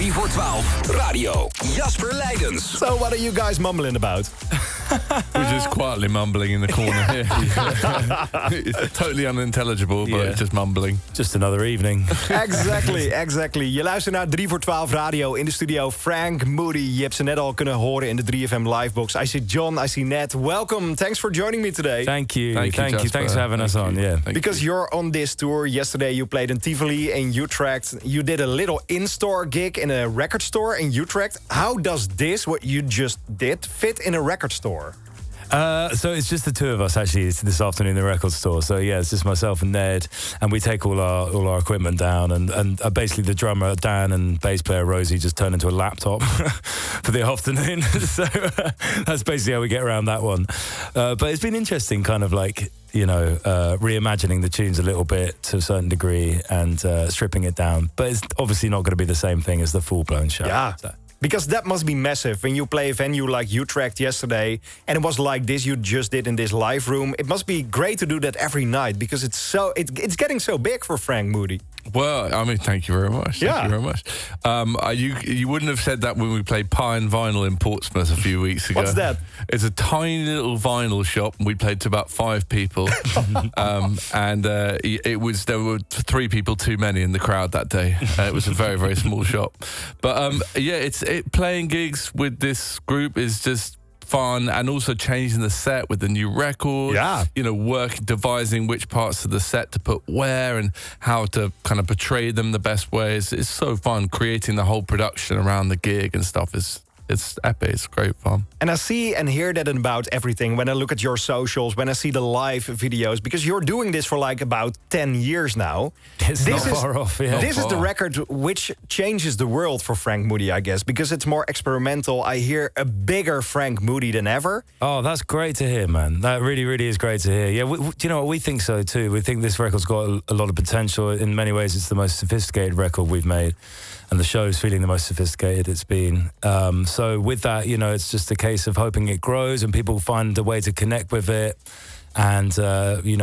3 voor 12 radio. Jasper Leijdens. So what are you guys mumbling about? We're just quietly mumbling in the corner here. It's totally unintelligible, but it's just mumbling. Just another evening. Exactly. Je luistert naar 3 voor 12 radio. In de studio Franc Moody. Je hebt ze net al kunnen horen in de 3FM Livebox. I see John, I see Ned. Welcome. Thanks for joining me today. Thank you. Jasper. Thanks for having us on. Yeah. Because you're on this tour. Yesterday you played in Tivoli in Utrecht. You did a little in-store gig in a record store in Utrecht. How does this, what you just did, fit in a record store? So it's just the two of us actually. It's this afternoon in the record store. So yeah, it's just myself and Ned, and we take all our equipment down, and basically the drummer Dan and bass player Rosie just turn into a laptop for the afternoon. So that's basically how we get around that one. But it's been interesting, kind of like reimagining the tunes a little bit to a certain degree and stripping it down. But it's obviously not going to be the same thing as the full blown show. Yeah. So. Because that must be massive when you play a venue like Utrecht yesterday, and it was like this you just did in this live room. It must be great to do that every night because it's getting so big for Franc Moody. Well, I mean, thank you very much. Thank you very much. You wouldn't have said that when we played Pine Vinyl in Portsmouth a few weeks ago. What's that? It's a tiny little vinyl shop, and we played to about 5 people. There were 3 people too many in the crowd that day. It was a very, very small shop. But playing gigs with this group is just fun, and also changing the set with the new record. Yeah. Devising which parts of the set to put where and how to kind of portray them the best ways. It's so fun creating the whole production around the gig and stuff. It's epic. It's great fun. And I see and hear that about everything when I look at your socials, when I see the live videos, because you're doing this for like about 10 years now. It's not far off, yeah. This is the record which changes the world for Franc Moody, I guess, because it's more experimental. I hear a bigger Franc Moody than ever. Oh, that's great to hear, man. That really, really is great to hear. Yeah, do you know what? We think so too. We think this record's got a lot of potential. In many ways, it's the most sophisticated record we've made. And the show's feeling the most sophisticated it's been. So with that, it's just a case of hoping it grows and people find a way to connect with it. And,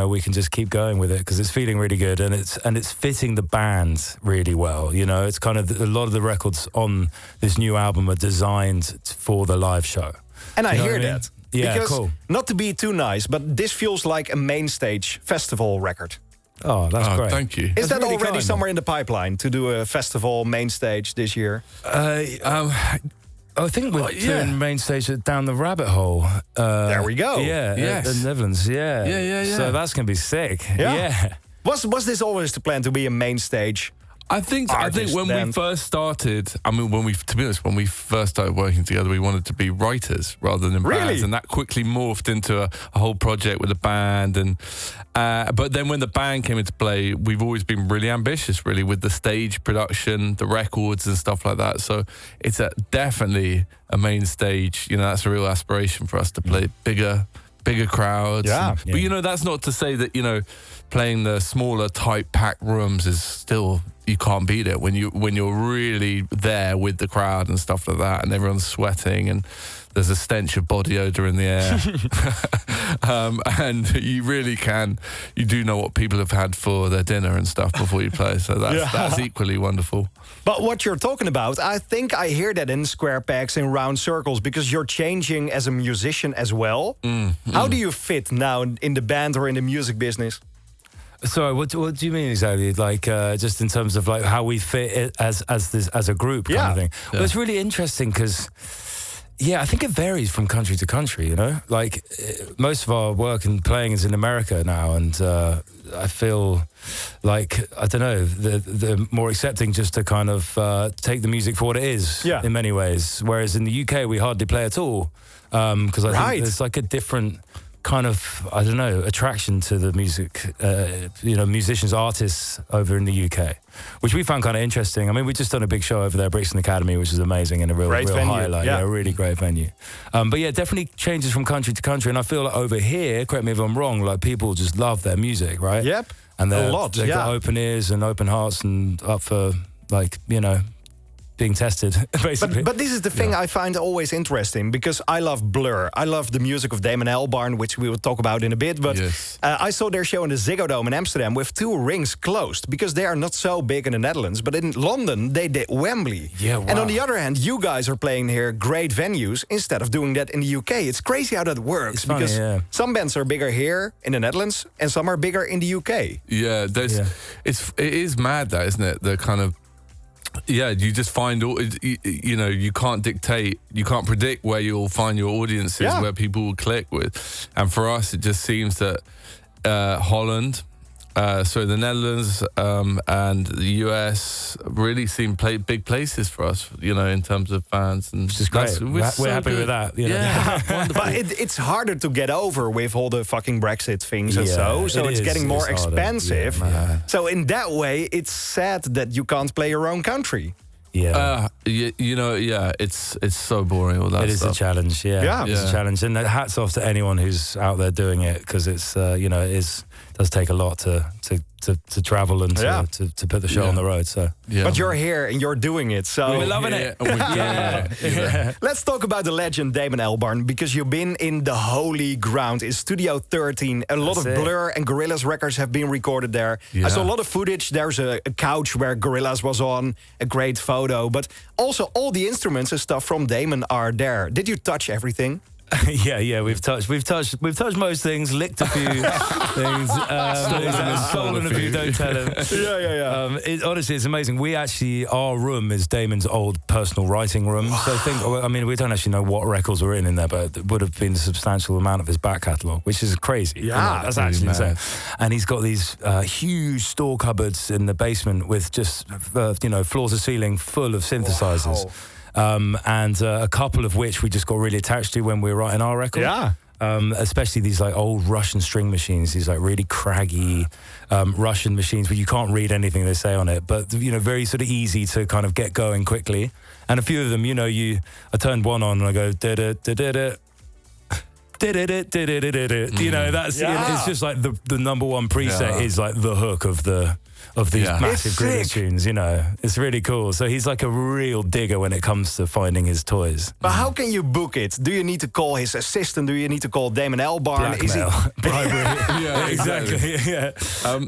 we can just keep going with it because it's feeling really good. And it's fitting the band really well. It's kind of a lot of the records on this new album are designed for the live show. And I hear that. Yeah, because, cool. Not to be too nice, but this feels like a main stage festival record. Oh, that's great. Thank you. Is that really already kind. somewhere in the pipeline to do a festival main stage this year? I think we're doing main stage Down the Rabbit Hole. There we go. Yeah, yes. in the Netherlands. Yeah. So that's going to be sick. Yeah. Was this always the plan to be a main stage? I think when we first started, to be honest, when we first started working together, we wanted to be writers rather than bands, and that quickly morphed into a whole project with a band. And but then when the band came into play, we've always been really ambitious, really, with the stage production, the records and stuff like that. So it's definitely a main stage. That's a real aspiration for us to play bigger crowds. Yeah. But that's not to say that playing the smaller tight packed rooms is still, you can't beat it when you're really there with the crowd and stuff like that, and everyone's sweating and there's a stench of body odor in the air. And you do know what people have had for their dinner and stuff before you play, so that's equally wonderful. But what you're talking about, I think I hear that in square pegs and round circles, because you're changing as a musician as well. How do you fit now in the band or in the music business? Sorry, what do you mean exactly? Like, just in terms of like how we fit it as a group kind of thing. Yeah. Well, it's really interesting because, I think it varies from country to country. Like most of our work and playing is in America now, and I feel like, I don't know, they're more accepting just to kind of take the music for what it is in many ways. Whereas in the UK, we hardly play at all because I think there's like a different kind of, I don't know, attraction to the music, musicians, artists over in the UK, which we found kind of interesting. I mean, we just done a big show over there, Brixton Academy, which is amazing and a real highlight. Yeah, a really great venue. But definitely changes from country to country. And I feel like over here, correct me if I'm wrong, like people just love their music, right? Yep. And a lot. They've got open ears and open hearts and up for being tested, basically. But this is the thing I find always interesting, because I love Blur. I love the music of Damon Albarn, which we will talk about in a bit. But I saw their show in the Ziggo Dome in Amsterdam with 2 rings closed, because they are not so big in the Netherlands. But in London, they did Wembley. Yeah, wow. And on the other hand, you guys are playing here great venues instead of doing that in the UK. It's crazy how that works. It's funny, because some bands are bigger here in the Netherlands and some are bigger in the UK. Yeah, it is mad, that, isn't it? The kind of, you just find, you know, you can't dictate, you can't predict where you'll find your audiences, where people will click with. And for us, it just seems that Holland, the Netherlands and the US really seem big places for us, you know, in terms of fans. And which is great. We're so happy with that. You know? Yeah, but it's harder to get over with all the fucking Brexit things and so it's getting more expensive. So in that way, it's sad that you can't play your own country. You know, it's so boring, all that It is stuff. a challenge, it's a challenge. And hats off to anyone who's out there doing it, because it's, you know, it does take a lot to travel and to put the show on the road. So, but you're here and you're doing it, so we're loving it. Let's talk about the legend Damon Albarn, because you've been in the holy ground in Studio 13. A lot of Blur and Gorillaz records have been recorded there. I saw a lot of footage. There's a couch where Gorillaz was on, a great photo, but also all the instruments and stuff from Damon are there. Did you touch everything? We've touched most things, licked a few things, stolen a few. Don't tell him. Honestly, it's amazing. Our room is Damon's old personal writing room. Wow. So we don't actually know what records were in there, but it would have been a substantial amount of his back catalogue, which is crazy. Yeah, that's actually insane. And he's got these huge store cupboards in the basement with just floor to ceiling full of synthesizers. Wow. And a couple of which we just got really attached to when we were writing our record. Especially these like old Russian string machines, these like really craggy Russian machines where you can't read anything they say on it, but you know, very sort of easy to kind of get going quickly. And a few of them, you know, I turned one on and I go da-da-da-da-da. You know, that's it's just like the number one preset is like the hook of these massive Gorillaz tunes, you know. It's really cool. So he's like a real digger when it comes to finding his toys. But how can you book it? Do you need to call his assistant? Do you need to call Damon Albarn? Blackmail. Bribery. Yeah, exactly.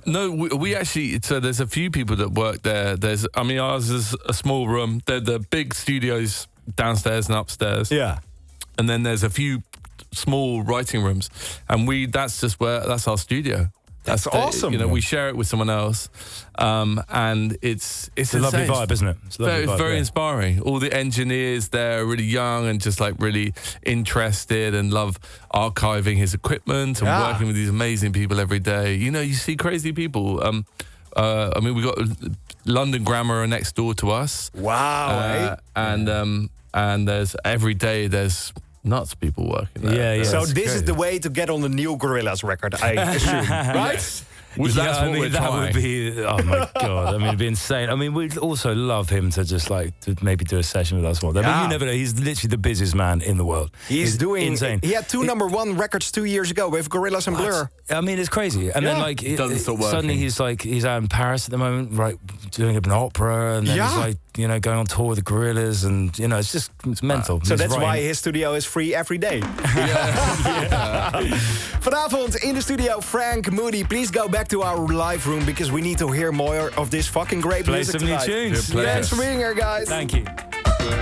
No, we actually, so there's a few people that work there. Ours is a small room. They're the big studios downstairs and upstairs. Yeah. And then there's a few small writing rooms. And that's our studio. That's awesome. You know, we share it with someone else, and it's a lovely vibe, isn't it? It's very inspiring. All the engineers there are really young and just like really interested and love archiving his equipment and working with these amazing people every day. You know, you see crazy people. We got London Grammar next door to us. Wow. And there's nuts people working there. Yeah. So this is the way to get on the new Gorillaz record, I assume, right? That would be, oh my God, it'd be insane. We'd also love him to just to maybe do a session with us one day. You never know, he's literally the busiest man in the world. He's doing insane. He had 2 #1 records 2 years ago with Gorillaz and Blur. It's crazy. And then doesn't stop working. Suddenly he's out in Paris at the moment, right, doing an opera, and then he's going on tour with the Gorillaz, and it's mental. So that's why his studio is free every day. Vanavond in the studio, Franc Moody. Please go back to our live room because we need to hear more of this fucking great music tonight. Play some new tunes. Thanks for being here, guys. Thank you.